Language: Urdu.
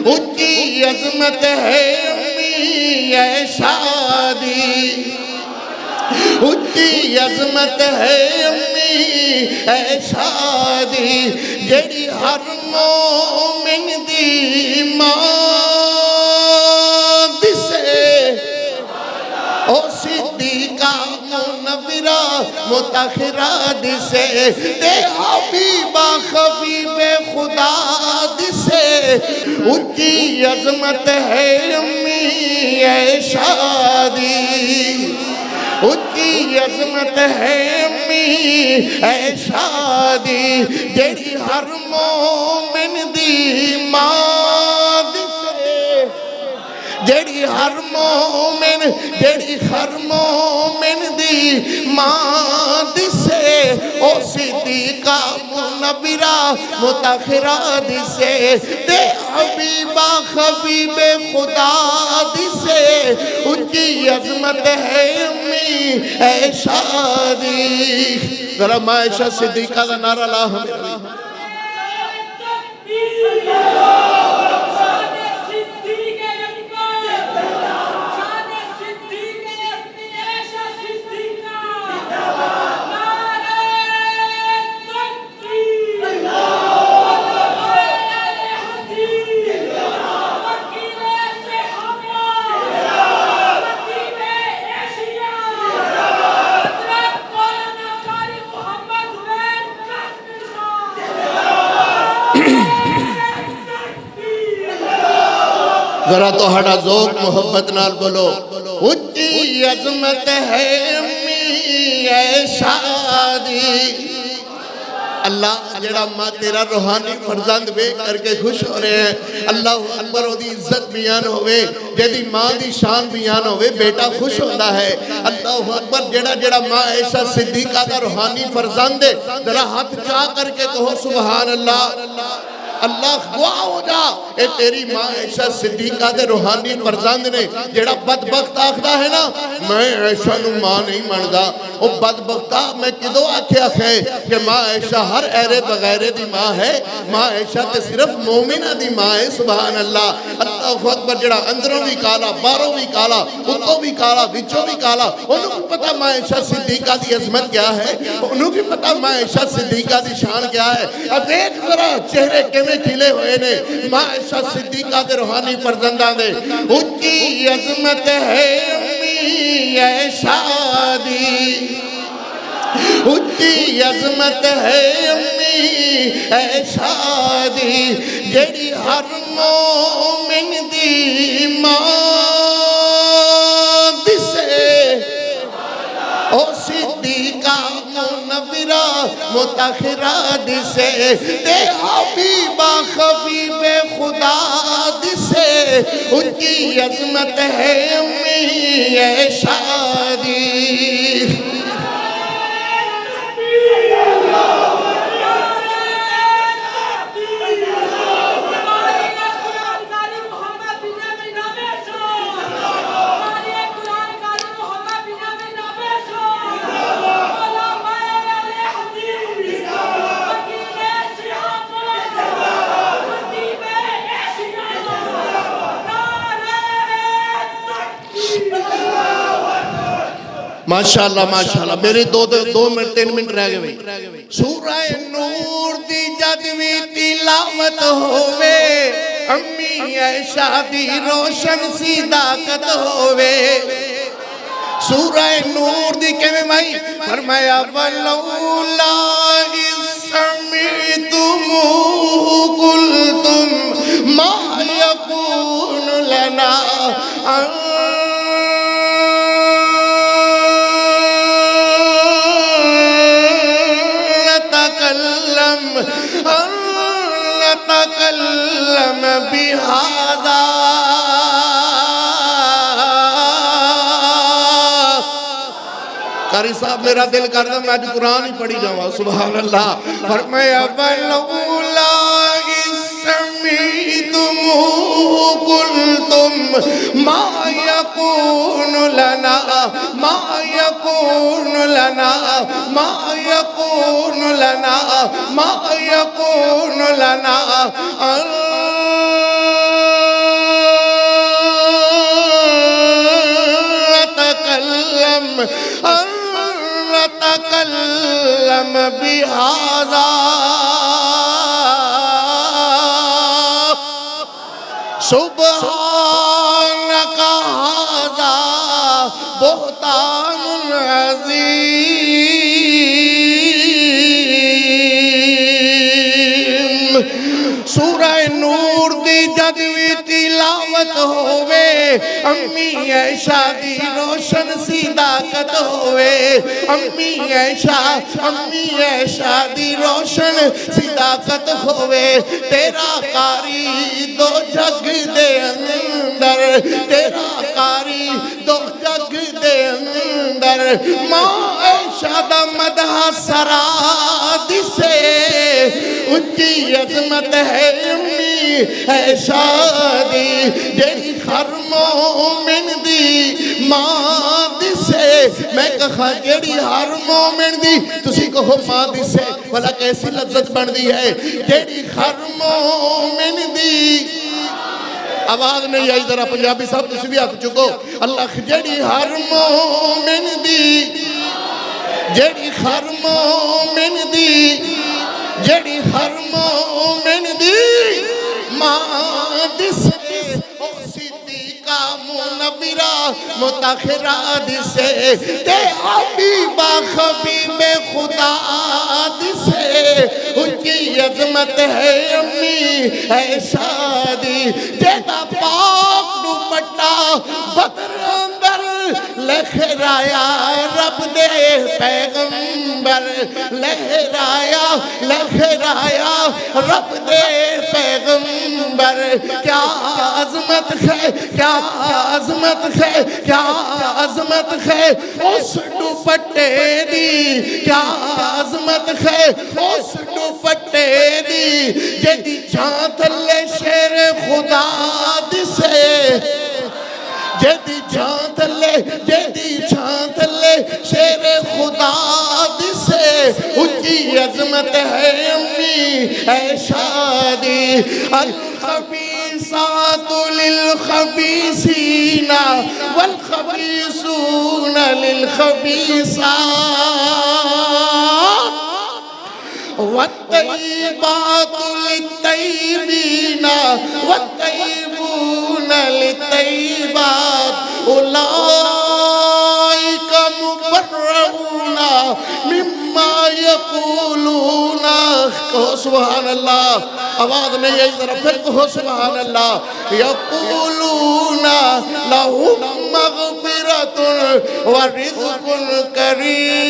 اونچی عظمت ہے امی اے شادی، اونچی عظمت ہے امی اے شادی، جیڑی ہر مومن دی ماں دسے، او صدیقہ منورہ متاخرہ دسے، تے حبیبہ خبیب خدا دسے، اونچی عظمت ہے امی اے شادی، اونچی عظمت ہے امی اے شادی، جیڑی ہر مومن دی ماں دسے، جیڑی ہر مومن دی ماں دسے، او صدیقہ منورہ متاخرہ دسے، تے حبیبہ خبیب خدا دسے، اونچی عظمت ہے امی اے شادی۔ ذرا ماں عائشہ صدیقہ دا نعرہ لا ہمیں، ذرا تو ہڑا ذوق محبت نال بولو، اونچی عظمت ہے امی اے شادی۔ اللہ جڑا ماں تیرا روحانی فرزند بے کر کے خوش ہو رہے ہیں، اللہ اکبر او دی عزت بیان ہوئے، جیدی ماں دی شان بیان ہوئے، بیٹا خوش ہوتا ہے۔ اللہ اکبر، جڑا ماں عائشہ صدیقہ کا روحانی فرزند ہے، ذرا ہاتھ چاہ کر کے کہو سبحان اللہ۔ اللہ گواہ ہو جا، اے تیری ماں عائشہ صدیقہ دے روحانی فرزند نے، جڑا بدبخت آخدا ہے نا میں عائشہ نو ماں نہیں ماندا، او بدبختہ میں کدو آکھیا ہے کہ ماں عائشہ ہر ایرے بغیرے دی ماں ہے، ماں عائشہ تے صرف مومنہ دی ماں ہے، سبحان اللہ۔ اللہ اکبر، جڑا اندروں بھی کالا، باہروں بھی کالا، اتوں بھی کالا، وچوں بھی کالا، انہوں کو پتا ماں عائشہ صدیقہ دی عظمت کیا ہے، انہوں کو پتا ماں عائشہ صدیقہ دی شان کیا ہے۔ اب ایک ذرا چہرے کے کھلے ہوئے نے ماں عائشہ صدیقہ دے روحانی فرزندہ دے، اونچی عظمت ہے امی اے شادی، اونچی عظمت ہے امی اے شادی، جیڑی ہر مومن دی ماں دسے، او صدیقہ منورہ متاخرہ دسے، تے حبیبہ خبیب خدا دسے، اونچی عظمت ہے امی اے شادی۔ ماشاءاللہ ماشاءاللہ، میری دو منٹ 3 منٹ رہ گئے بھئی۔ سورہ نور دی جد وی تلاوت ہووے، امی عائشہ دی روشن صداقت ہووے، سورہ نور دی کہویں بھائی فرمایا وَلَوْلَا إِذْ سَمِعْتُمُوهُ قُلْتُمْ مَا يَكُونُ لَنَا أَن نتكلم بهذا، قاری صاحب میرا دل کرتا میں آج قرآن ہی پڑھی جاؤں، سبحان اللہ۔ فرمایا وَلَوْلَا إِذْ سَمِعْتُمُوهُ قُلْتُمْ مَا يَكُونُ لَنَا مَا يَكُونُ لَنَا مَا يَكُونُ لَنَا مَا يَكُونُ لَنَا لم بهذا سبحانك هذا بہتان عظیم سورہ نور دی جد وی تلاوت ہوئے امی عائشہ دی روشن صداقت ہوئے امی عائشہ دی روشن صداقت ہوئے تیرا قاری دو جگ دے اندر تیرا قاری دو جگ دے اندر ماں عائشہ دا مدح سرا دسے اچھی عظمت ہے امی عائشہ دی جیڑی ہر مومن دی ماں دسے میں کہا جیڑی ہر مومن دی تسی کہو ماں دسے والا کیسی لذت بن دی ہے جیڑی ہر مومن دی آواز نہیں آئی ذرا پنجابی صاحب تسی بھی آکھ چکو اللہ جیڑی ہر مومن دی جیڑی ہر مومن دی جیڑی ہر مومن دی ماں دسے او صدیقہ منورہ متاخرہ دسے تے حبیبہ خبیب خدا دسے ان کی عظمت ہے امی عائشہ دی جیدہ پاک دوپٹہ بدر اندر لہرایا رب دے پیغمبر لہرایا رب دے پیغمبر کیا عظمت ہے کیا عظمت ہے کیا عظمت ہے اس دوپٹے دی کیا عظمت ہے اس دوپٹے دی جدی جان تھلے شیر خدا دسے جدی جان تھلے شیر خدا دسے اچھی عظمت ہے امی عائشہ دی الخبیثات للخبیثین والخبیثون للخبیثات والطیبات للطیبین والطیبون للطیبات اولئک مبرؤون مما یقولون کہو سبحان اللہ آواز نہیں آئی ذرا پھر کہو سبحان اللہ یقولون لہم مغفرۃ ورزق کریم